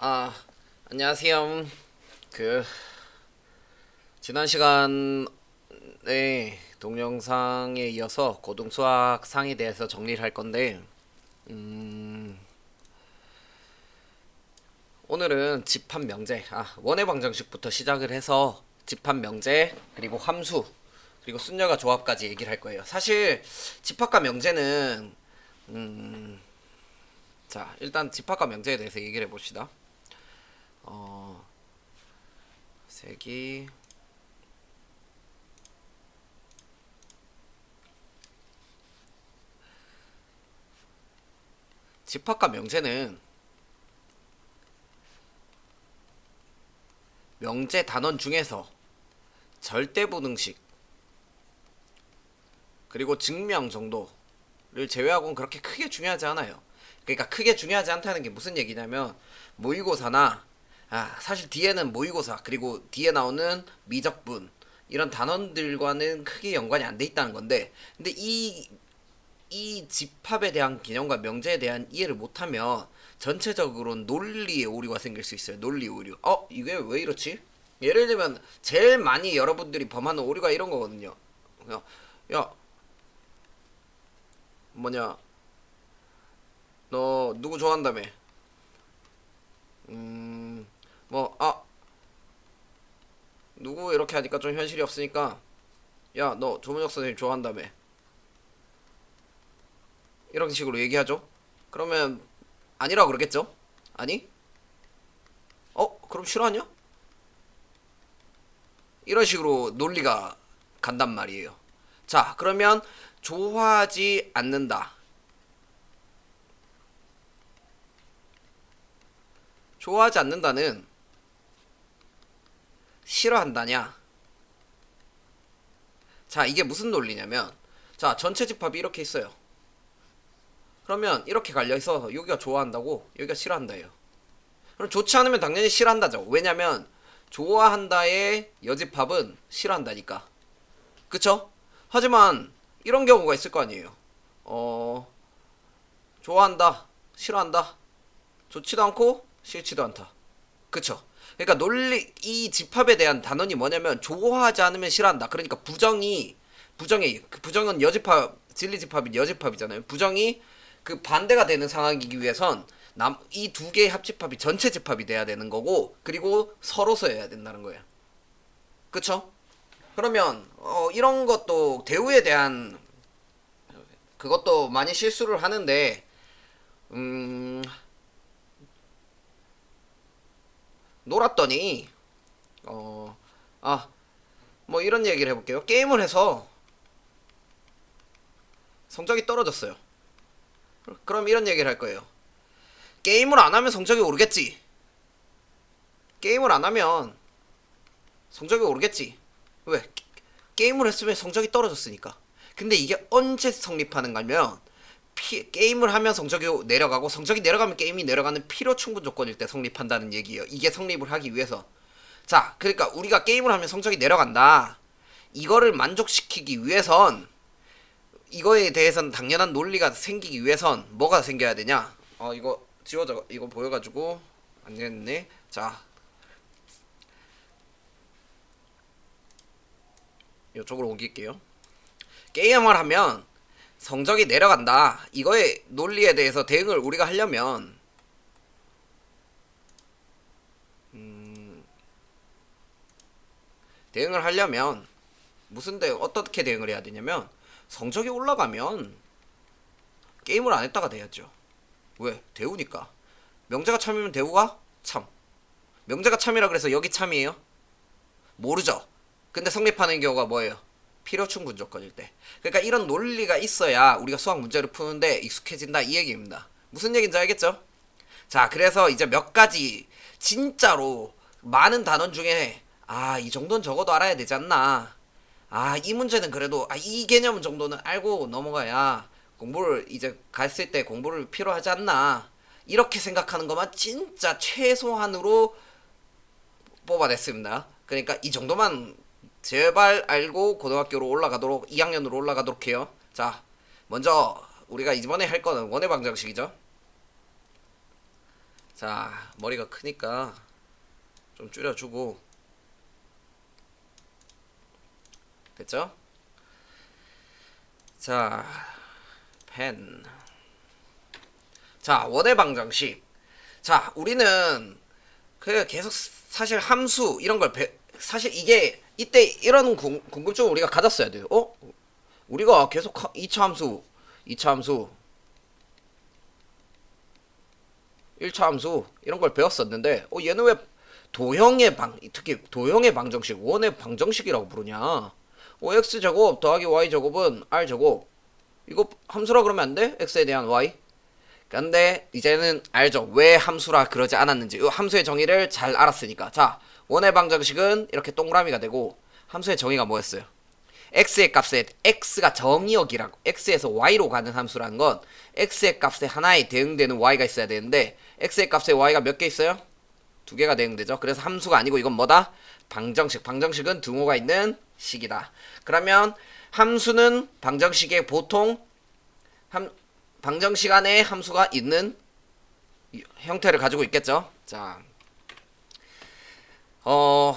아, 안녕하세요. 그 지난 시간에 동영상에 이어서 고등수학 상에 대해서 정리를 할 건데, 음, 오늘은 집합 명제, 원의 방정식부터 시작을 해서 집합 명제, 그리고 함수, 그리고 순열과 조합까지 얘기를 할 거예요. 사실 집합과 명제는 자, 일단 집합과 명제에 대해서 얘기를 해봅시다. 색이 집합과 명제는 명제 단원 중에서 절대분응식 그리고 증명 정도를 제외하고는 그렇게 크게 중요하지 않아요. 그러니까 크게 중요하지 않다는 게 무슨 얘기냐면 모의고사나 사실 뒤에는 모의고사 그리고 뒤에 나오는 미적분 이런 단원들과는 크게 연관이 안 돼 있다는 건데, 근데 이 집합에 대한 개념과 명제에 대한 이해를 못하면 전체적으로 논리의 오류가 생길 수 있어요. 논리 오류. 이게 왜 이렇지? 예를 들면 제일 많이 여러분들이 범하는 오류가 이런 거거든요. 야, 야, 뭐냐, 너 누구 좋아한다며? 뭐, 누구 이렇게 하니까 좀 현실이 없으니까, 야, 너 조문혁 선생님 좋아한다며? 이런 식으로 얘기하죠. 그러면 아니라 그러겠죠? 아니? 그럼 싫어하냐? 이런 식으로 논리가 간단 말이에요. 자, 그러면 좋아하지 않는다. 좋아하지 않는다는 싫어한다냐? 자, 이게 무슨 논리냐면, 자, 전체 집합이 이렇게 있어요. 그러면 이렇게 갈려있어 여기가 좋아한다고 여기가 싫어한다예요. 그럼 좋지 않으면 당연히 싫어한다죠. 왜냐면 좋아한다의 여집합은 싫어한다니까. 그쵸? 하지만 이런 경우가 있을 거 아니에요. 어 좋아한다, 싫어한다, 좋지도 않고 싫지도 않다. 그쵸? 그러니까 이 집합에 대한 단원이 뭐냐면 좋아하지 않으면 싫어한다. 그러니까 부정은 여집합, 진리집합이 여집합이잖아요. 부정이 그 반대가 되는 상황이기 위해선 이 두 개의 합집합이 전체 집합이 돼야 되는 거고, 그리고 서로서여야 된다는 거예요. 그쵸? 그러면 이런 것도 대우에 대한 그것도 많이 실수를 하는데, 음 놀았더니 어 아 뭐 이런 얘기를 해볼게요. 게임을 해서 성적이 떨어졌어요. 그럼 이런 얘기를 할 거예요. 게임을 안 하면 성적이 오르겠지. 게임을 안 하면 성적이 오르겠지. 왜? 게임을 했으면 성적이 떨어졌으니까. 근데 이게 언제 성립하는 거면 게임을 하면 성적이 내려가고, 성적이 내려가면 게임이 내려가는 필요 충분 조건일 때 성립한다는 얘기예요. 이게 성립을 하기 위해서. 자, 그러니까 우리가 게임을 하면 성적이 내려간다. 이거를 만족시키기 위해선, 이거에 대해서는 당연한 논리가 생기기 위해선 뭐가 생겨야 되냐? 이거 지워져, 이거 보여가지고 안 되겠네. 자, 이쪽으로 옮길게요. 게임을 하면 성적이 내려간다. 이거의 논리에 대해서 대응을 우리가 하려면 대응을 하려면 무슨 대응, 어떻게 대응을 해야 되냐면, 성적이 올라가면 게임을 안 했다가 돼야죠. 왜? 대우니까. 명제가 참이면 대우가 참. 명제가 참이라 그래서 여기 참이에요? 모르죠. 근데 성립하는 경우가 뭐예요? 필요 충분 조건일 때. 그러니까 이런 논리가 있어야 우리가 수학 문제를 푸는데 익숙해진다, 이 얘기입니다. 무슨 얘기인지 알겠죠? 자, 그래서 이제 몇 가지 진짜로 많은 단원 중에 이 정도는 적어도 알아야 되지 않나. 이 문제는 그래도 이 개념 정도는 알고 넘어가야 공부를 이제 갔을 때 공부를 필요하지 않나. 이렇게 생각하는 것만 진짜 최소한으로 뽑아냈습니다. 그러니까 이 정도만 제발 알고 고등학교로 올라가도록, 2학년으로 올라가도록 해요. 자, 먼저 우리가 이번에 할 거는 원의 방정식이죠. 자, 머리가 크니까 좀 줄여주고. 됐죠? 자, 펜. 자, 원의 방정식. 자, 우리는 그 계속 사실 함수 이런 걸 사실 이게 이때 이런 궁금증을 우리가 가졌어야 돼요. 우리가 계속 2차 함수, 2차 함수, 1차 함수 이런 걸 배웠었는데 얘는 왜 특히 도형의 방정식, 원의 방정식이라고 부르냐? x제곱 더하기 y제곱은 r제곱. 이거 함수라 그러면 안 돼? x에 대한 y. 근데 이제는 알죠. 왜 함수라 그러지 않았는지. 이 함수의 정의를 잘 알았으니까. 자, 원의 방정식은 이렇게 동그라미가 되고 함수의 정의가 뭐였어요? x의 값에 x가 정의역이라고. x에서 y로 가는 함수라는 건 x의 값에 하나에 대응되는 y가 있어야 되는데 x의 값에 y가 몇 개 있어요? 두 개가 대응되죠. 그래서 함수가 아니고 이건 뭐다? 방정식. 방정식은 등호가 있는 식이다. 그러면 함수는 방정식의 보통 방정식 안에 함수가 있는 형태를 가지고 있겠죠. 자,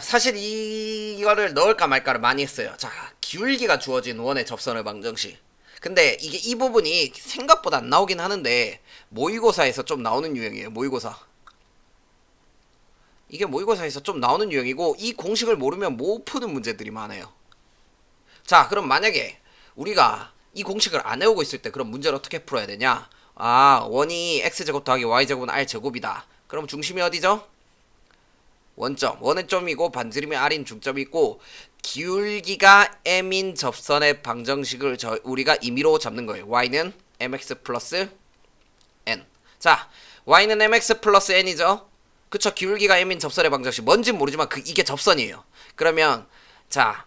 사실 이거를 넣을까 말까를 많이 했어요. 자, 기울기가 주어진 원의 접선의 방정식. 근데 이게 이 부분이 생각보다 안 나오긴 하는데 모의고사에서 좀 나오는 유형이에요. 모의고사. 이게 모의고사에서 좀 나오는 유형이고 이 공식을 모르면 못 푸는 문제들이 많아요. 자, 그럼 만약에 우리가 이 공식을 안 외우고 있을 때 그럼 문제를 어떻게 풀어야 되냐? 원이 x제곱 더하기 y제곱은 r제곱이다. 그럼 중심이 어디죠? 원점. 원의 점이고 반지름이 r인 중점이 있고 기울기가 m인 접선의 방정식을 우리가 임의로 잡는 거예요. y는 mx 플러스 n. 자, y는 mx 플러스 n이죠? 그쵸. 기울기가 m인 접선의 방정식. 뭔진 모르지만 이게 접선이에요. 그러면 자,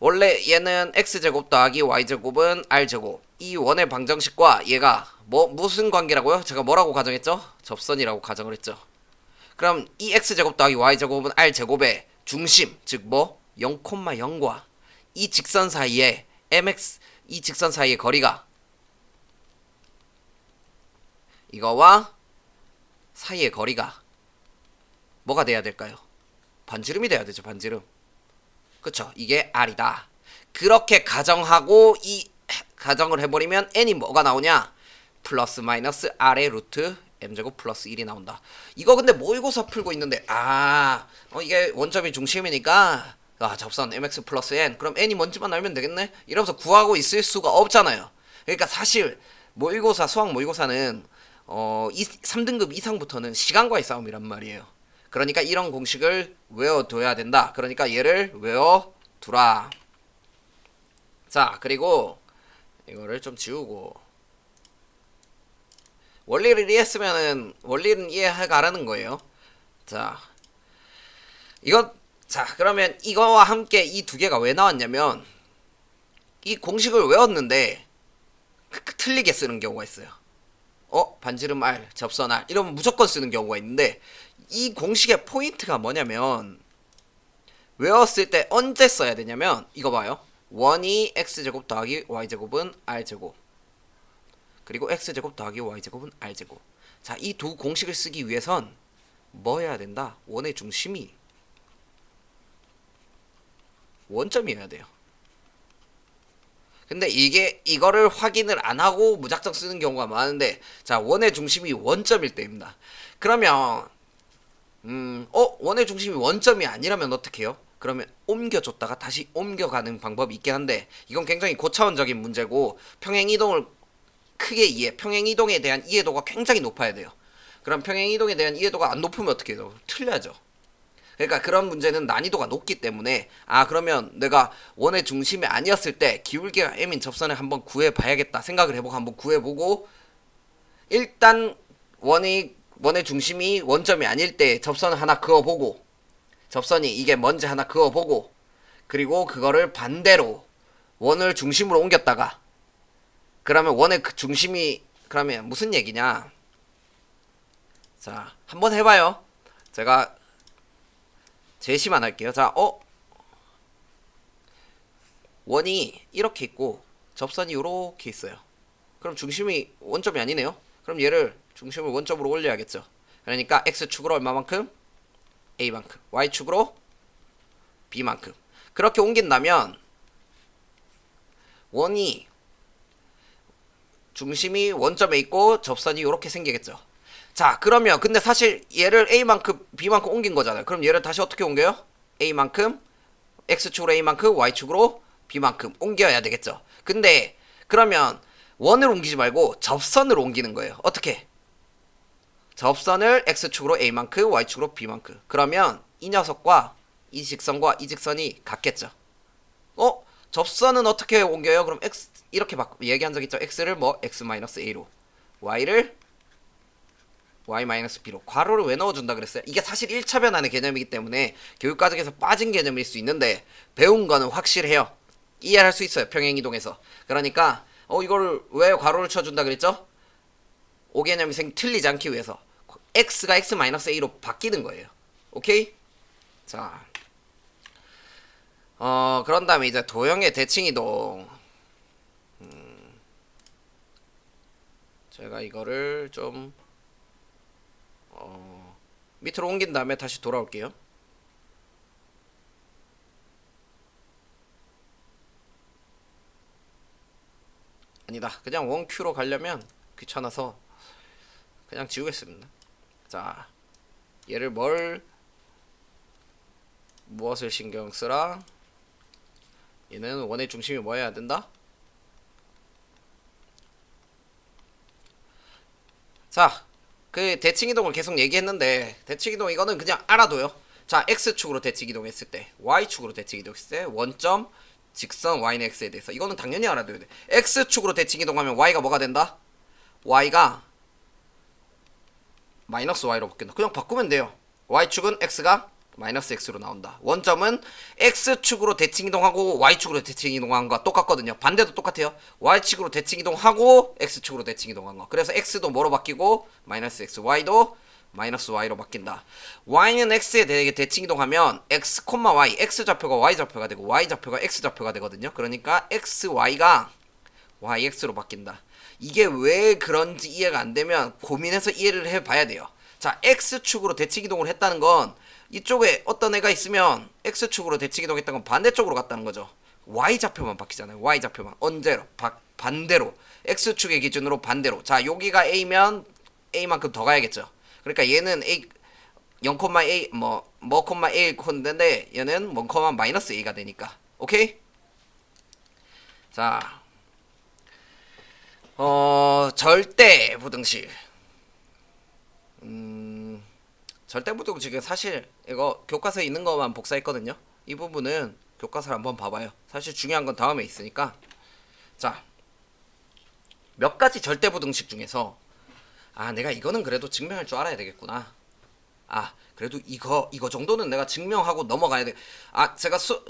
원래 얘는 x제곱 더하기 y제곱은 r제곱. 이 원의 방정식과 얘가 무슨 관계라고요? 제가 뭐라고 가정했죠? 접선이라고 가정을 했죠. 그럼 이 x제곱 더하기 y제곱은 r제곱의 중심, 즉 0,0과 이 직선 사이에 이 직선 사이의 거리가 이거와 사이의 거리가 뭐가 돼야 될까요? 반지름이 돼야 되죠. 반지름. 그쵸. 이게 r이다. 그렇게 가정하고 이 가정을 해버리면 n이 뭐가 나오냐? 플러스 마이너스 r의 루트 m제곱 플러스 1이 나온다. 이거 근데 모의고사 풀고 있는데 이게 원점이 중심이니까 접선 mx 플러스 n. 그럼 n이 뭔지만 알면 되겠네? 이러면서 구하고 있을 수가 없잖아요. 그러니까 사실 모의고사, 수학 모의고사는 3등급 이상부터는 시간과의 싸움이란 말이에요. 그러니까 이런 공식을 외워둬야 된다. 그러니까 얘를 외워두라. 자, 그리고 이거를 좀 지우고 원리를 이해했으면은 원리는 이해하라는 거예요. 자, 그러면 이거와 함께 이 두 개가 왜 나왔냐면 이 공식을 외웠는데 틀리게 쓰는 경우가 있어요. 반지름 r, 접선 r 이러면 무조건 쓰는 경우가 있는데 이 공식의 포인트가 뭐냐면 외웠을 때 언제 써야 되냐면 이거 봐요. 원이 x제곱 더하기 y제곱은 r제곱 그리고 x제곱 더하기 y제곱은 r제곱. 자, 이 두 공식을 쓰기 위해선 뭐 해야 된다? 원의 중심이 원점이어야 돼요. 근데 이거를 확인을 안 하고 무작정 쓰는 경우가 많은데 자, 원의 중심이 원점일 때입니다. 그러면 원의 중심이 원점이 아니라면 어떻게 해요? 그러면 옮겨줬다가 다시 옮겨가는 방법이 있긴 한데 이건 굉장히 고차원적인 문제고 평행이동을 크게 평행이동에 대한 이해도가 굉장히 높아야 돼요. 그럼 평행이동에 대한 이해도가 안 높으면 어떻게 해요? 틀려야죠. 그러니까 그런 문제는 난이도가 높기 때문에 그러면 내가 원의 중심이 아니었을 때 기울기가 m인 접선을 한번 구해봐야겠다 생각을 해보고 한번 구해보고 일단 원의 중심이 원점이 아닐 때 접선을 하나 그어보고 접선이 이게 뭔지 하나 그어보고 그리고 그거를 반대로 원을 중심으로 옮겼다가 그러면 원의 중심이 그러면 무슨 얘기냐? 자, 한번 해봐요. 제가 제시만 할게요. 자, 원이 이렇게 있고 접선이 이렇게 있어요. 그럼 중심이 원점이 아니네요. 그럼 얘를 중심을 원점으로 올려야겠죠. 그러니까 x축으로 얼마만큼? a만큼. y축으로 b만큼. 그렇게 옮긴다면 원이 중심이 원점에 있고 접선이 이렇게 생기겠죠. 자, 그러면 근데 사실 얘를 a만큼 b만큼 옮긴 거잖아요. 그럼 얘를 다시 어떻게 옮겨요? a만큼 x축으로 a만큼 y축으로 b만큼 옮겨야 되겠죠. 근데 그러면 원을 옮기지 말고 접선을 옮기는 거예요. 어떻게? 접선을 x축으로 a만큼 y축으로 b만큼. 그러면 이 녀석과 이 직선과 이 직선이 같겠죠. 접선은 어떻게 옮겨요? 그럼 x 이렇게 얘기한 적 있죠. x를 뭐 x-a로 y를 y-b로 괄호를 왜 넣어준다 그랬어요? 이게 사실 1차 변환의 개념이기 때문에 교육과정에서 빠진 개념일 수 있는데 배운 거는 확실해요. 이해할 수 있어요. 평행이동에서. 그러니까 이걸 왜 괄호를 쳐준다 그랬죠? 오개념이 틀리지 않기 위해서 x가 x-a로 바뀌는 거예요. 오케이? 자, 그런 다음에 이제 도형의 대칭이동. 제가 이거를 좀 밑으로 옮긴 다음에 다시 돌아올게요. 아니다. 그냥 원큐로 가려면 귀찮아서 그냥 지우겠습니다. 자, 얘를 무엇을 신경 쓰라? 얘는 원의 중심이 뭐여야 된다? 자, 그 대칭이동을 계속 얘기했는데 대칭이동 이거는 그냥 알아둬요. 자, x축으로 대칭이동 했을 때 y축으로 대칭이동 했을 때 원점 직선 y는 x에 대해서 이거는 당연히 알아둬야 돼. x축으로 대칭이동하면 y가 뭐가 된다? y가 마이너스 y로 바뀐다. 그냥 바꾸면 돼요. y축은 x가 마이너스 x로 나온다. 원점은 x축으로 대칭이동하고 y축으로 대칭이동한 거 똑같거든요. 반대도 똑같아요. y축으로 대칭이동하고 x축으로 대칭이동한 거. 그래서 x도 뭐로 바뀌고 마이너스 x, y도 마이너스 y로 바뀐다. y는 x에 대해 대칭이동하면 x, y, x좌표가 y좌표가 되고 y좌표가 x좌표가 되거든요. 그러니까 xy가 yx로 바뀐다. 이게 왜 그런지 이해가 안 되면 고민해서 이해를 해봐야 돼요. 자, x축으로 대칭이동을 했다는 건 이쪽에 어떤 애가 있으면 x축으로 대칭이동했던 건 반대쪽으로 갔다는 거죠. y좌표만 바뀌잖아요. y좌표만. 언제로? 반대로. x축의 기준으로 반대로. 자, 여기가 a면 a만큼 더 가야겠죠. 그러니까 얘는 a 0,a a 콘인데 얘는 1,-a가 되니까. 오케이? 자, 절대 부등식. 절대 부등식은 사실 이거 교과서에 있는 것만 복사했거든요. 이 부분은 교과서를 한번 봐봐요. 사실 중요한 건 다음에 있으니까. 자, 몇 가지 절대 부등식 중에서 내가 이거는 그래도 증명할 줄 알아야 되겠구나. 그래도 이거 정도는 내가 증명하고 넘어가야 돼.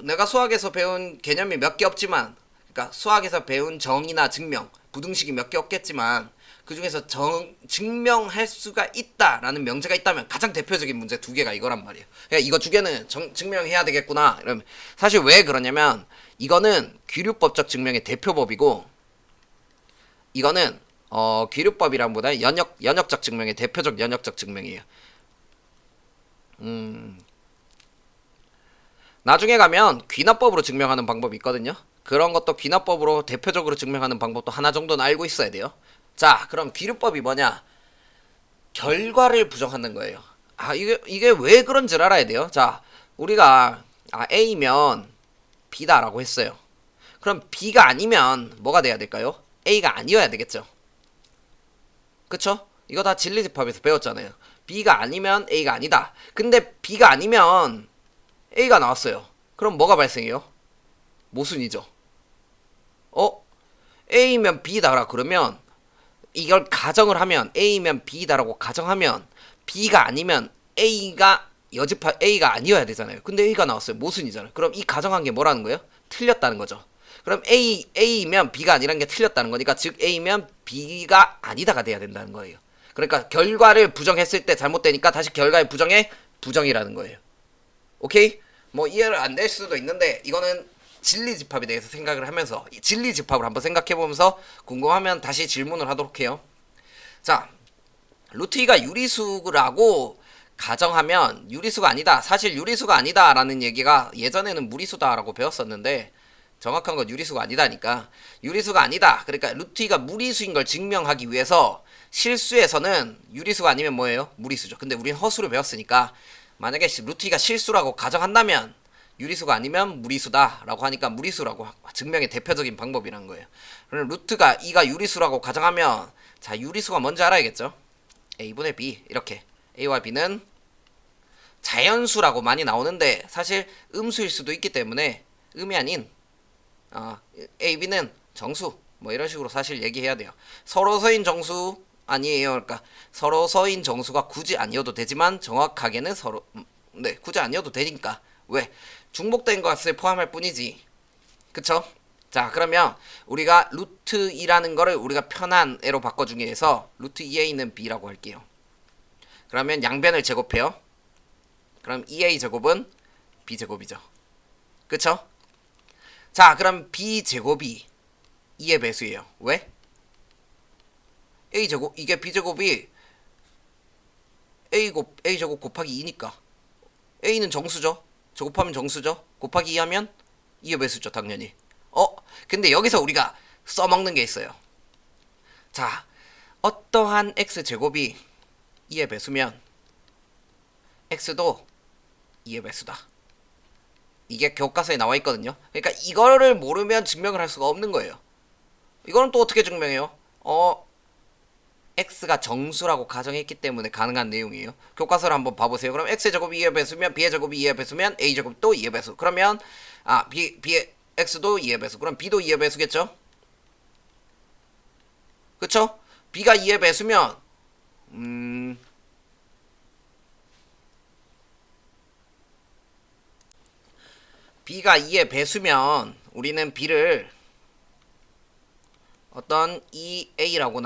내가 수학에서 배운 개념이 몇 개 없지만, 그러니까 수학에서 배운 정의나 증명, 부등식이 몇 개 없겠지만 그 중에서 증명할 수가 있다라는 명제가 있다면 가장 대표적인 문제 두 개가 이거란 말이에요. 그러니까 이거 두 개는 증명해야 되겠구나. 이러면 사실 왜 그러냐면 이거는 귀류법적 증명의 대표법이고 이거는 귀류법이란보다 연역적 증명의 대표적 연역적 증명이에요. 나중에 가면 귀납법으로 증명하는 방법이 있거든요. 그런 것도 귀납법으로 대표적으로 증명하는 방법도 하나 정도는 알고 있어야 돼요. 자, 그럼 귀류법이 뭐냐? 결과를 부정하는 거예요. 이게 왜 그런지를 알아야 돼요. 자, 우리가 A면 B다라고 했어요. 그럼 B가 아니면 뭐가 돼야 될까요? A가 아니어야 되겠죠. 그쵸? 이거 다 진리집합에서 배웠잖아요. B가 아니면 A가 아니다. 근데 B가 아니면 A가 나왔어요. 그럼 뭐가 발생해요? 모순이죠. A면 B다라 그러면 이걸 가정을 하면 A면 B다라고 가정하면 B가 아니면 A가 A가 아니어야 되잖아요. 근데 A가 나왔어요. 모순이잖아요. 그럼 이 가정한 게 뭐라는 거예요? 틀렸다는 거죠. 그럼 A면 B가 아니라는 게 틀렸다는 거니까 즉 A면 B가 아니다가 돼야 된다는 거예요. 그러니까 결과를 부정했을 때 잘못되니까 다시 결과의 부정에 부정이라는 거예요. 오케이? 뭐 이해를 안 될 수도 있는데 이거는 진리집합에 대해서 생각을 하면서 진리집합을 한번 생각해보면서 궁금하면 다시 질문을 하도록 해요. 자, 루트 2가 유리수라고 가정하면 유리수가 아니다. 사실 유리수가 아니다 라는 얘기가 예전에는 무리수다라고 배웠었는데 정확한 건 유리수가 아니다니까. 유리수가 아니다. 그러니까 루트 2가 무리수인 걸 증명하기 위해서 실수에서는 유리수가 아니면 뭐예요? 무리수죠. 근데 우린 허수로 배웠으니까 만약에 루트 2가 실수라고 가정한다면 유리수가 아니면 무리수다라고 하니까 무리수라고 증명의 대표적인 방법이라는 거예요. 그럼 루트가 2가 유리수라고 가정하면 자 유리수가 뭔지 알아야겠죠? A분의 B 이렇게 A와 B는 자연수라고 많이 나오는데 사실 음수일 수도 있기 때문에 음이 아닌 A, B는 정수 뭐 이런 식으로 사실 얘기해야 돼요. 서로서인 정수 아니에요. 그러니까 서로서인 정수가 굳이 아니어도 되지만 정확하게는 서로 네 굳이 아니어도 되니까 왜 중복된 것을 포함할 뿐이지. 그쵸? 자 그러면 우리가 루트 2라는 거를 우리가 편한 애로 바꿔주기 위해서 루트 2에 있는 b라고 할게요. 그러면 양변을 제곱해요. 그럼 2a 제곱은 b제곱이죠. 그쵸? 자 그럼 b제곱이 2의 배수예요. 왜? a제곱 이게 b제곱이 a제곱 곱하기 2니까 a는 정수죠. 제곱하면 정수죠. 곱하기 2 하면 2의 배수죠. 당연히. 근데 여기서 우리가 써먹는 게 있어요. 자 어떠한 x제곱이 2의 배수면 x도 2의 배수다. 이게 교과서에 나와 있거든요. 그러니까 이거를 모르면 증명을 할 수가 없는 거예요. 이거는 또 어떻게 증명해요? x가 정수라고 가정했기 때문에 가능한 내용이에요. 교과서를 한번 봐보세요. 그럼 x제곱이 2의 배수면 b의 제곱이 2의 배수면 a제곱도 2의 배수. 그러면 b의 x도 2의 배수. 그럼 b도 2의 배수겠죠? 그쵸? b가 2의 배수면 b가 2의 배수면 우리는 b를 어떤 2a라고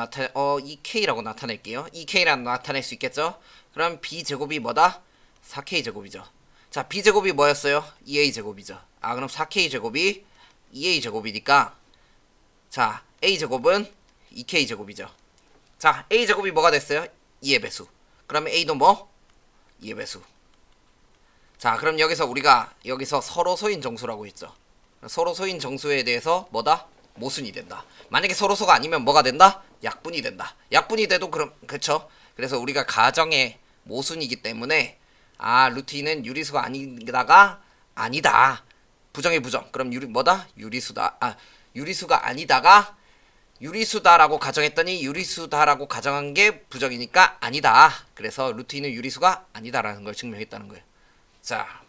2k라고 나타낼게요. 2k라고 나타낼 수 있겠죠? 그럼 b제곱이 뭐다? 4k제곱이죠. 자, b제곱이 뭐였어요? 2a제곱이죠. 그럼 4k제곱이 2a제곱이니까 자, a제곱은 2k제곱이죠. 자, a제곱이 뭐가 됐어요? 2의 배수. 그러면 a도 뭐? 2의 배수. 자, 그럼 여기서 서로 소인 정수라고 했죠. 서로 소인 정수에 대해서 뭐다? 모순이 된다. 만약에 서로소가 아니면 뭐가 된다? 약분이 된다. 약분이 돼도 그럼 그쵸? 그래서 우리가 가정의 모순이기 때문에 루트 2는 유리수가 아니다가 아니다. 부정의 부정. 그럼 뭐다? 유리수다. 유리수가 아니다가 유리수다라고 가정했더니 유리수다라고 가정한 게 부정이니까 아니다. 그래서 루트 2는 유리수가 아니다라는 걸 증명했다는 거예요. 자,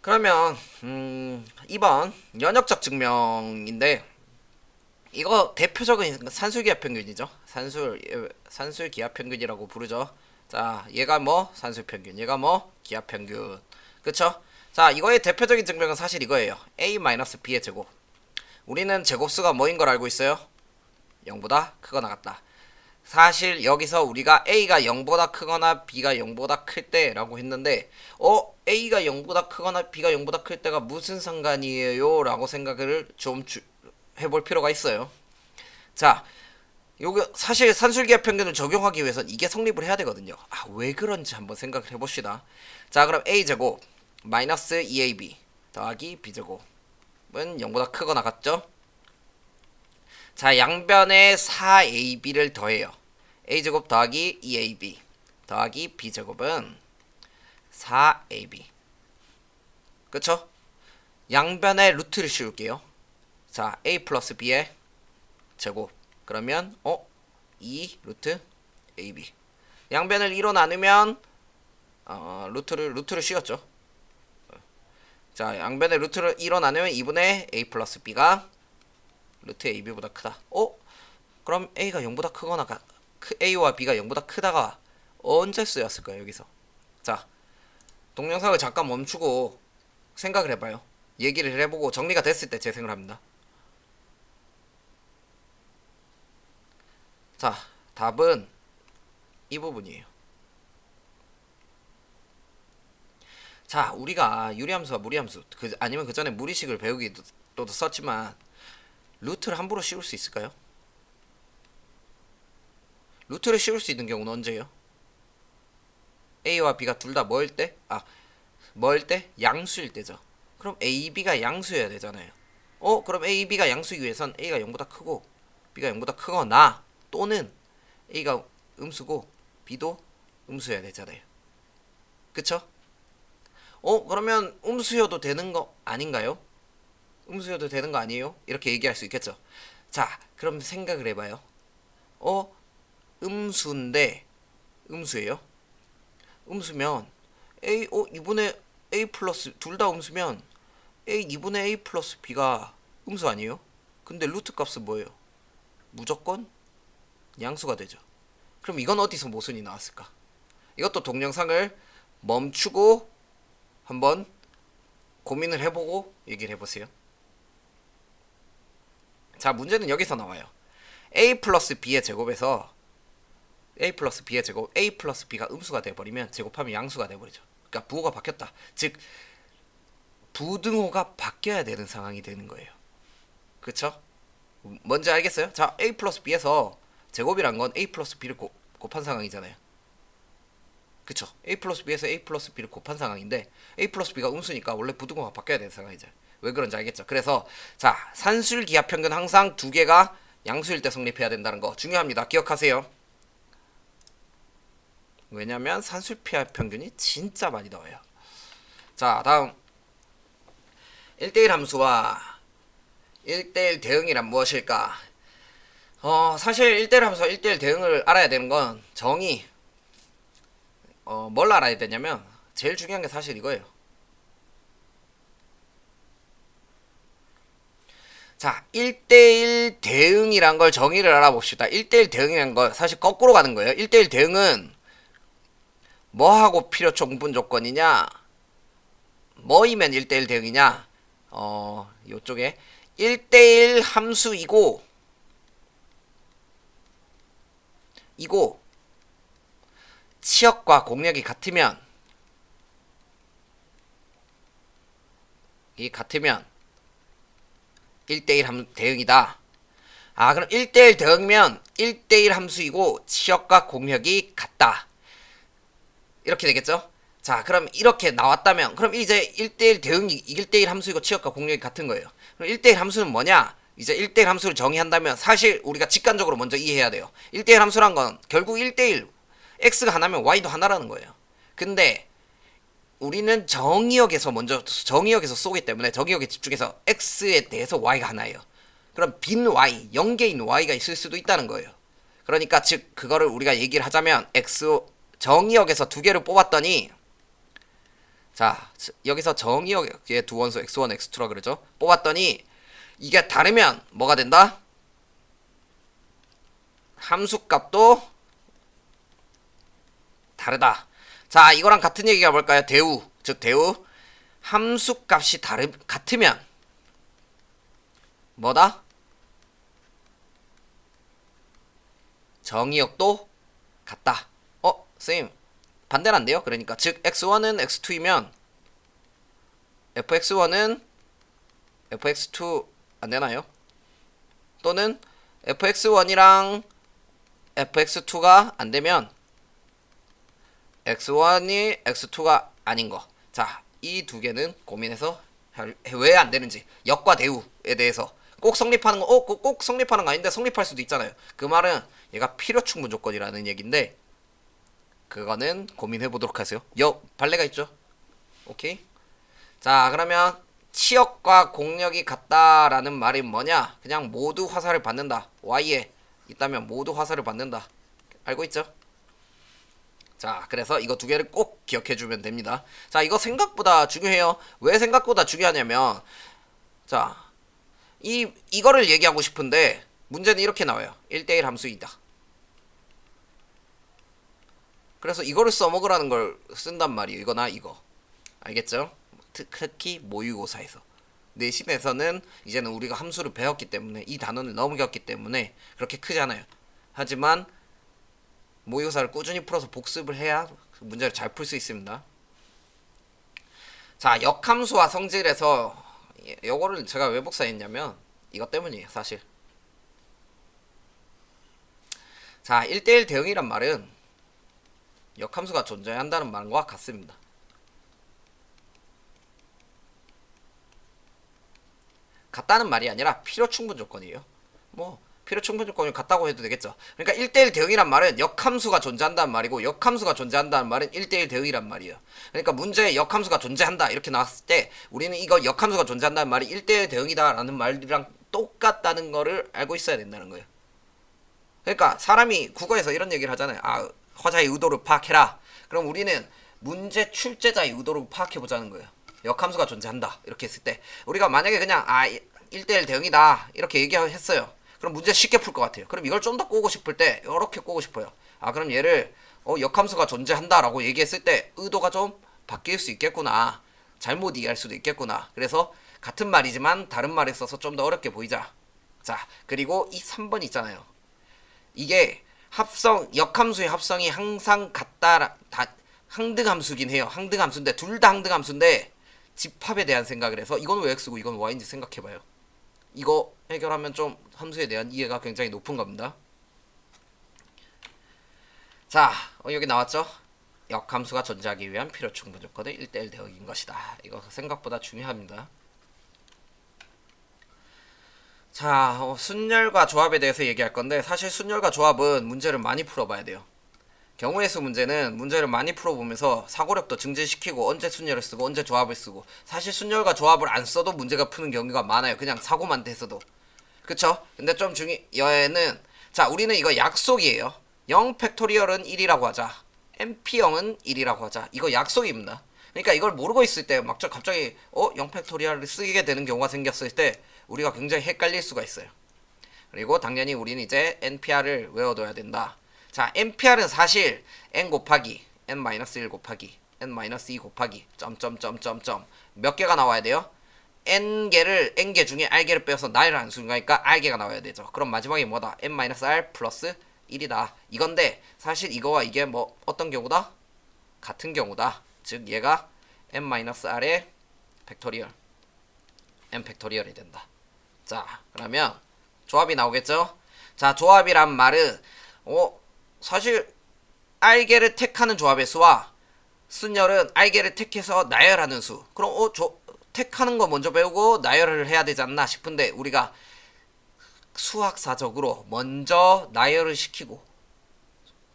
그러면 2번 연역적 증명인데 이거 대표적인 산술기하평균이죠. 산술기하평균이라고 부르죠. 자, 얘가 뭐 산술평균, 얘가 뭐 기하평균. 그쵸? 자, 이거의 대표적인 증명은 사실 이거예요. a-b의 제곱. 우리는 제곱수가 뭐인 걸 알고 있어요? 0보다 크거나 같다. 사실 여기서 우리가 a가 0보다 크거나 b가 0보다 클 때라고 했는데 a가 0보다 크거나 b가 0보다 클 때가 무슨 상관이에요? 라고 생각을 좀 해볼 필요가 있어요. 자, 요거 사실 산술기하 평균을 적용하기 위해선 이게 성립을 해야 되거든요. 왜 그런지 한번 생각을 해봅시다. 자, 그럼 a제곱 마이너스 2ab 더하기 b제곱은 0보다 크거나 같죠? 자, 양변에 4ab를 더해요. a제곱 더하기 2ab 더하기 b제곱은 4ab. 그쵸? 양변에 루트를 씌울게요. 자, a 플러스 b의 제곱. 그러면 2 루트 ab. 양변을 2로 나누면 루트를 씌웠죠. 자, 양변에 루트를 2로 나누면 2분의 a 플러스 b가 루트 ab보다 크다. 그럼 a가 0보다 크거나 a와 b가 0보다 크다가 언제 쓰였을까요? 여기서. 자, 동영상을 잠깐 멈추고 생각을 해봐요. 얘기를 해보고 정리가 됐을 때 재생을 합니다. 자, 답은 이 부분이에요. 자, 우리가 유리함수와 무리함수 아니면 그 전에 무리식을 배우기도 또 썼지만 루트를 함부로 씌울 수 있을까요? 루트를 씌울 수 있는 경우는 언제예요? A와 B가 둘 다 뭐일 때? 뭐일 때? 양수일 때죠. 그럼 A, B가 양수여야 되잖아요. 그럼 A, B가 양수이기 위해선 A가 0보다 크고 B가 0보다 크거나 또는 A가 음수고 B도 음수여야 되잖아요. 그쵸? 그러면 음수여도 되는 거 아닌가요? 음수여도 되는 거 아니에요? 이렇게 얘기할 수 있겠죠. 자, 그럼 생각을 해봐요. 음수인데 음수예요? 음수면 이분의 A 플러스 둘 다 음수면 A 2분의 A 플러스 B가 음수 아니에요? 근데 루트 값은 뭐예요? 무조건 양수가 되죠. 그럼 이건 어디서 모순이 나왔을까? 이것도 동영상을 멈추고 한번 고민을 해보고 얘기를 해보세요. 자, 문제는 여기서 나와요. A 플러스 B의 제곱에서 A 플러스 B의 제곱 A 플러스 B가 음수가 돼버리면 제곱하면 양수가 돼버리죠. 그러니까 부호가 바뀌었다. 즉 부등호가 바뀌어야 되는 상황이 되는 거예요. 그쵸? 뭔지 알겠어요? 자, A 플러스 B에서 제곱이란 건 A 플러스 B를 곱한 상황이잖아요. 그쵸? A 플러스 B에서 A 플러스 B를 곱한 상황인데 A 플러스 B가 음수니까 원래 부등호가 바뀌어야 되는 상황이죠. 왜 그런지 알겠죠? 그래서 자, 산술기하평균 항상 두 개가 양수일 때 성립해야 된다는 거 중요합니다. 기억하세요. 왜냐면 산술기하평균이 진짜 많이 나와요. 자, 다음 1대1 함수와 1대1 대응이란 무엇일까? 사실 1대1 함수와 1대1 대응을 알아야 되는 건 정의 뭘 알아야 되냐면 제일 중요한 게 사실 이거예요. 자, 1대1 대응이란 걸 정의를 알아봅시다. 1대1 대응이란 걸 사실 거꾸로 가는 거예요. 1대1 대응은 뭐하고 필요 충분 조건이냐? 뭐이면 1대1 대응이냐? 요쪽에 1대1 함수이고 치역과 공역이 같으면 이 같으면 1대1 대응이다. 그럼 1대1 대응이면 1대1 함수이고 치역과 공역이 같다. 이렇게 되겠죠? 자, 그럼 이렇게 나왔다면 그럼 이제 1대1 대응이 1대1 함수이고 치역과 공역이 같은 거예요. 그럼 1대1 함수는 뭐냐? 이제 1대1 함수를 정의한다면 사실 우리가 직관적으로 먼저 이해해야 돼요. 1대1 함수란 건 결국 1대1 x가 하나면 y도 하나라는 거예요. 근데 우리는 정의역에서 쏘기 때문에 정의역에 집중해서 x에 대해서 y가 하나예요. 그럼 빈 y, 0개인 y가 있을 수도 있다는 거예요. 그러니까 즉 그거를 우리가 얘기를 하자면 정의역에서 두 개를 뽑았더니 자, 여기서 정의역의 두 원소 x1, x2라 그러죠. 뽑았더니 이게 다르면 뭐가 된다? 함수값도 다르다. 자, 이거랑 같은 얘기가 뭘까요? 대우. 즉 대우. 함수값이 같으면 뭐다? 정의역도 같다. 선생님 반대는 안 돼요? 그러니까 즉 x1은 x2이면 fx1은 fx2 안 되나요? 또는 fx1이랑 fx2가 안 되면 x1이 x2가 아닌 거. 자, 이 두 개는 고민해서 왜 안 되는지 역과 대우에 대해서 꼭 성립하는 거, 꼭 성립하는 거 아닌데 성립할 수도 있잖아요. 그 말은 얘가 필요 충분 조건이라는 얘기인데 그거는 고민해 보도록 하세요. 발레가 있죠? 오케이. 자, 그러면 치역과 공역이 같다라는 말이 뭐냐? 그냥 모두 화살을 받는다. y에 있다면 모두 화살을 받는다. 알고 있죠? 자, 그래서 이거 두 개를 꼭 기억해 주면 됩니다. 자, 이거 생각보다 중요해요. 왜 생각보다 중요하냐면 자, 이거를 얘기하고 싶은데 문제는 이렇게 나와요. 1대1 함수이다. 그래서 이거를 써먹으라는 걸 쓴단 말이에요. 이거나 이거. 알겠죠? 특히 모의고사에서. 내신에서는 이제는 우리가 함수를 배웠기 때문에 이 단원을 넘겼기 때문에 그렇게 크잖아요. 하지만 모의고사를 꾸준히 풀어서 복습을 해야 문제를 잘 풀 수 있습니다. 자, 역함수와 성질에서 요거를 제가 왜 복사했냐면 이것 때문이에요. 사실. 자, 1대1 대응이란 말은 역함수가 존재한다는 말과 같습니다. 같다는 말이 아니라 필요 충분 조건이에요. 뭐 필요 충분 조건이 같다고 해도 되겠죠. 그러니까 1대1 대응이란 말은 역함수가 존재한다는 말이고 역함수가 존재한다는 말은 1대1 대응이란 말이에요. 그러니까 문제에 역함수가 존재한다 이렇게 나왔을 때 우리는 이거 역함수가 존재한다는 말이 1대1 대응이다 라는 말이랑 똑같다는 거를 알고 있어야 된다는 거예요. 그러니까 사람이 국어에서 이런 얘기를 하잖아요. 아, 화자의 의도를 파악해라. 그럼 우리는 문제 출제자의 의도를 파악해 보자는 거예요. 역함수가 존재한다 이렇게 했을 때 우리가 만약에 그냥 1대1 대응이다 이렇게 얘기했어요. 그럼 문제 쉽게 풀 것 같아요. 그럼 이걸 좀 더 꼬고 싶을 때 이렇게 꼬고 싶어요. 아, 그럼 얘를 역함수가 존재한다 라고 얘기했을 때 의도가 좀 바뀔 수 있겠구나, 잘못 이해할 수도 있겠구나. 그래서 같은 말이지만 다른 말을 써서 좀 더 어렵게 보이자. 자, 그리고 이 3번 있잖아요. 이게 역함수의 합성이 항상 같다, 항등함수긴 해요. 항등함수인데 둘 다 항등함수인데 집합에 대한 생각을 해서 이건 왜 x고 이건 y인지 생각해봐요. 이거 해결하면 좀 함수에 대한 이해가 굉장히 높은 겁니다. 자, 여기 나왔죠? 역함수가 존재하기 위한 필요 충분 조건은 1대1 대응인 것이다. 이거 생각보다 중요합니다. 자, 순열과 조합에 대해서 얘기할 건데 사실 순열과 조합은 문제를 많이 풀어봐야 돼요. 경우의 수 문제는 문제를 많이 풀어보면서 사고력도 증진시키고 언제 순열을 쓰고 언제 조합을 쓰고, 사실 순열과 조합을 안 써도 문제가 푸는 경우가 많아요. 그냥 사고만 돼서도. 그쵸? 근데 좀 중요해는, 자, 우리는 이거 약속이에요. 0 팩토리얼은 1이라고 하자, MP0은 1이라고 하자. 이거 약속입니다. 그러니까 이걸 모르고 있을 때 막 갑자기 0 팩토리얼을 쓰게 되는 경우가 생겼을 때 우리가 굉장히 헷갈릴 수가 있어요. 그리고 당연히 우리는 이제 NPR을 외워둬야 된다. 자, NPR은 사실 n 곱하기 n-1 곱하기 n-2 곱하기 점점점점점 몇 개가 나와야 돼요? n개 중에 r개를 빼서 나열하는 수니까 r개가 나와야 되죠. 그럼 마지막에 뭐다? n-r 플러스 1이다 이건데, 사실 이거와 이게 뭐 어떤 경우다? 같은 경우다. 즉 얘가 n-r의 팩토리얼 n 팩토리얼이 된다. 자, 그러면 조합이 나오겠죠? 자, 조합이란 말은 사실 r개를 택하는 조합의 수와 순열은 r개를 택해서 나열하는 수. 그럼 택하는 거 먼저 배우고 나열을 해야 되지 않나 싶은데 우리가 수학사적으로 먼저 나열을 시키고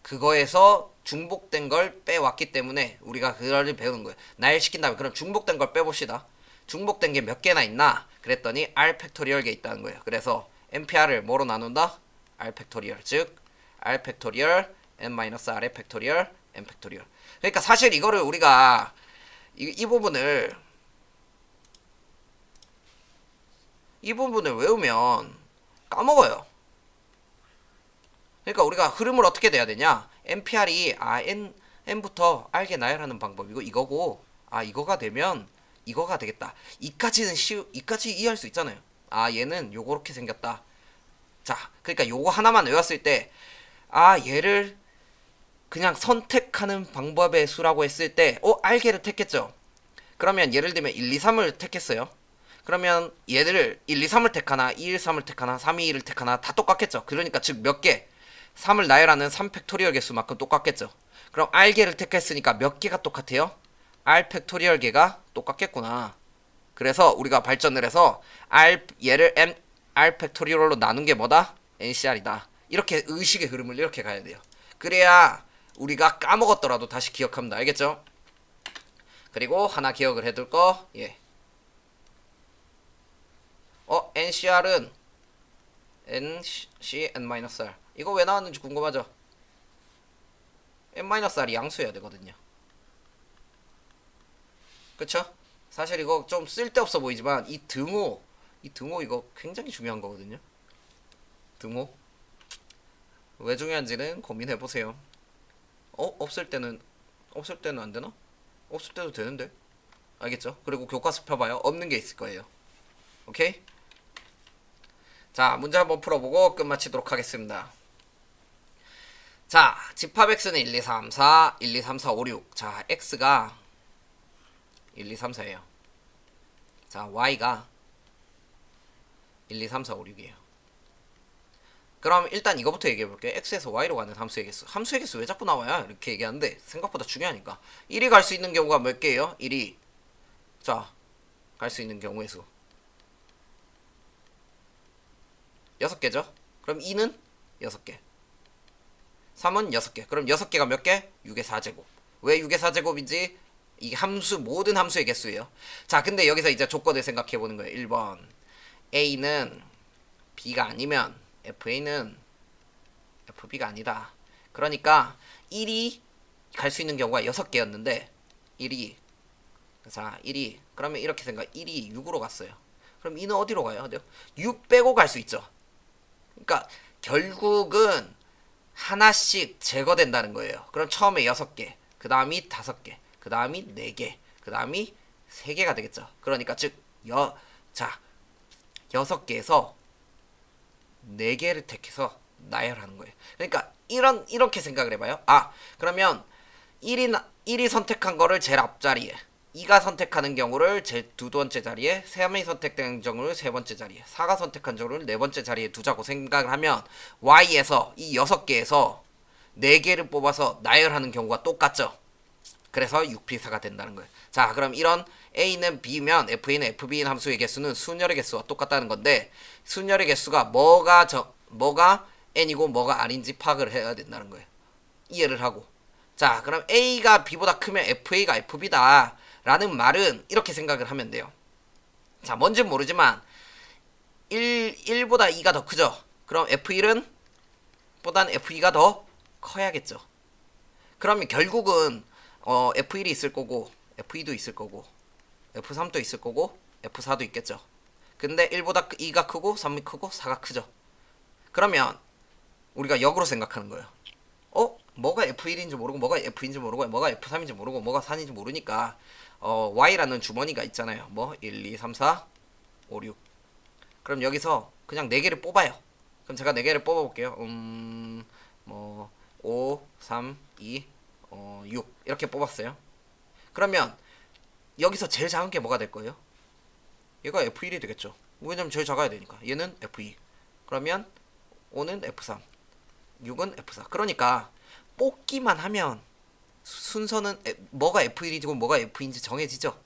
그거에서 중복된 걸 빼왔기 때문에 우리가 그걸 배우는 거예요. 나열시킨 다음에 그럼 중복된 걸 빼봅시다. 중복된 게 몇 개나 있나? 그랬더니 r 팩토리얼 게 있다는 거예요. 그래서 NPR을 뭐로 나눈다? r 팩토리얼. 즉 r 팩토리얼 n-r의 팩토리얼 n 팩토리얼. 그러니까 사실 이거를 우리가 이 부분을 외우면 까먹어요. 그러니까 우리가 흐름을 어떻게 돼야 되냐? NPR이 n부터 r개 나열하는 방법이고 이거고, 이거가 되면 이거가 되겠다. 이까지 이해할 수 있잖아요. 얘는 요렇게 생겼다. 자, 그러니까 요거 하나만 외웠을 때 얘를 그냥 선택하는 방법의 수라고 했을 때 r개를 택했죠. 그러면 예를 들면 1, 2, 3을 택했어요. 그러면 얘를 1, 2, 3을 택하나 2, 1, 3을 택하나 3, 2, 1을 택하나 다 똑같겠죠. 그러니까 즉 몇 개? 3을 나열하는 3 팩토리얼 개수만큼 똑같겠죠. 그럼 r개를 택했으니까 몇 개가 똑같아요? r 팩토리얼 개가 똑같겠구나. 그래서 우리가 발전을 해서 얘를 r 팩토리얼로 나눈 게 뭐다? NCR이다. 이렇게 의식의 흐름을 이렇게 가야 돼요. 그래야 우리가 까먹었더라도 다시 기억합니다. 알겠죠? 그리고 하나 기억을 해둘 거, NCR은 NC n-r. 이거 왜 나왔는지 궁금하죠? n-r이 양수여야 되거든요. 그쵸? 사실 이거 좀 쓸데없어 보이지만 이 등호 이거 굉장히 중요한 거거든요. 등호 왜 중요한지는 고민해보세요. 없을 때는 안 되나? 없을 때도 되는데. 알겠죠? 그리고 교과서 펴봐요. 없는 게 있을 거예요. 오케이? 자, 문제 한번 풀어보고 끝마치도록 하겠습니다. 자, 집합 x는 1, 2, 3, 4, 1, 2, 3, 4, 5, 6. 자, x가 1, 2, 3, 4예요. 자, y가 1, 2, 3, 4, 5, 6이에요. 그럼 일단 이거부터 얘기해 볼게요. x에서 y로 가는 함수의 개수. 함수의 개수 왜 자꾸 나와요? 이렇게 얘기하는데 생각보다 중요하니까. 1이 갈 수 있는 경우가 몇 개예요? 1이. 자, 갈 수 있는 경우의 수. 6개죠? 그럼 2는 6개. 3은 6개. 그럼 6개가 몇 개? 6의 4제곱. 왜 6의 4제곱인지 이게 함수 모든 함수의 개수예요. 자, 근데 여기서 이제 조건을 생각해 보는 거예요. 1번. A는 B가 아니면 FA는 FB가 아니다. 그러니까 1이 갈 수 있는 경우가 6개였는데 1이 자 1이 그러면 이렇게 생각 1이 6으로 갔어요. 그럼 2는 어디로 가요? 6 빼고 갈 수 있죠. 그러니까 결국은 하나씩 제거된다는 거예요. 그럼 처음에 6개, 그 다음이 5개, 그 다음이 4개, 그 다음이 3개가 되겠죠. 그러니까 즉 자 6개에서 4개를 택해서 나열하는 거예요. 그러니까 이렇게 생각을 해봐요. 아 그러면 1이 선택한 거를 제일 앞자리에 2가 선택하는 경우를 제 두 번째 자리에 3이 선택된 경우를 세 번째 자리에 4가 선택한 경우를 네 번째 자리에 두자고 생각을 하면 Y에서 이 6개에서 4개를 뽑아서 나열하는 경우가 똑같죠. 그래서 6P4가 된다는 거예요. 자 그럼 이런 A는 B면 FA는 FB인 함수의 개수는 순열의 개수와 똑같다는 건데 순열의 개수가 뭐가 N이고 뭐가 R인지 파악을 해야 된다는 거예요. 이해를 하고 자 그럼 A가 B보다 크면 FA가 FB다 라는 말은 이렇게 생각을 하면 돼요. 자 뭔진 모르지만 1보다 2가 더 크죠. 그럼 F1은 보단 F2가 더 커야겠죠. 그러면 결국은 F1이 있을 거고 F2도 있을 거고 F3도 있을 거고 F4도 있겠죠. 근데 1보다 2가 크고 3이 크고 4가 크죠. 그러면 우리가 역으로 생각하는 거예요. 뭐가 F1인지 모르고 뭐가 F인지 모르고 뭐가 F3인지 모르고 뭐가 4인지 모르니까 Y라는 주머니가 있잖아요. 뭐 1, 2, 3, 4, 5, 6 그럼 여기서 그냥 4개를 뽑아요. 그럼 제가 4개를 뽑아볼게요. 뭐 5, 3, 2, 6 이렇게 뽑았어요. 그러면 여기서 제일 작은 게 뭐가 될 거예요? 얘가 F1이 되겠죠. 왜냐면 제일 작아야 되니까. 얘는 F2 그러면 5는 F3 6은 F4 그러니까 뽑기만 하면 순서는 뭐가 F1이고 뭐가 F인지 정해지죠.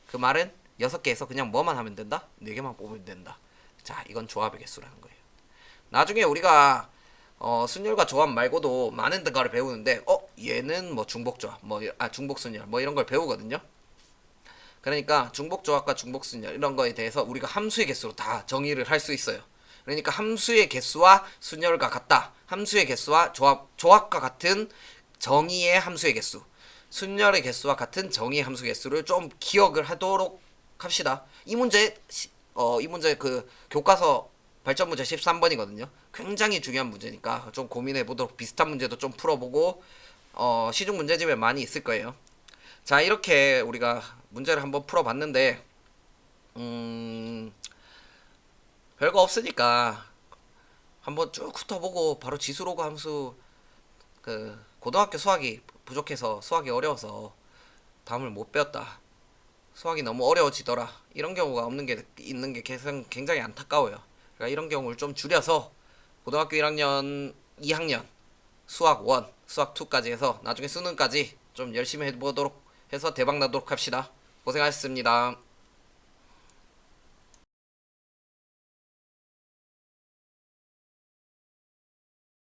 그 말은 6개에서 그냥 뭐만 하면 된다? 4개만 뽑으면 된다. 자 이건 조합의 개수라는 거예요. 나중에 우리가 순열과 조합 말고도 많은 거를 배우는데 얘는 뭐 중복조합 중복순열 뭐 이런 걸 배우거든요. 그러니까 중복조합과 중복순열 이런 거에 대해서 우리가 함수의 개수로 다 정의를 할 수 있어요. 그러니까 함수의 개수와 순열과 같다. 함수의 개수와 조합과 같은 정의의 함수의 개수, 순열의 개수와 같은 정의의 함수 개수를 좀 기억을 하도록 합시다. 이 문제 그 교과서 발전 문제 13번이거든요. 굉장히 중요한 문제니까 좀 고민해 보도록 비슷한 문제도 좀 풀어보고 시중 문제집에 많이 있을 거예요. 자 이렇게 우리가 문제를 한번 풀어봤는데 별거 없으니까 한번 쭉 훑어보고 바로 지수로그 함수 그 고등학교 수학이 부족해서 수학이 어려워서 다음을 못 배웠다. 수학이 너무 어려워지더라. 이런 경우가 없는 게 있는 게 굉장히 안타까워요. 그러니까 이런 경우를 좀 줄여서 고등학교 1학년, 2학년 수학 1, 수학 2까지 해서 나중에 수능까지 좀 열심히 해보도록 해서 대박 나도록 합시다. 고생하셨습니다.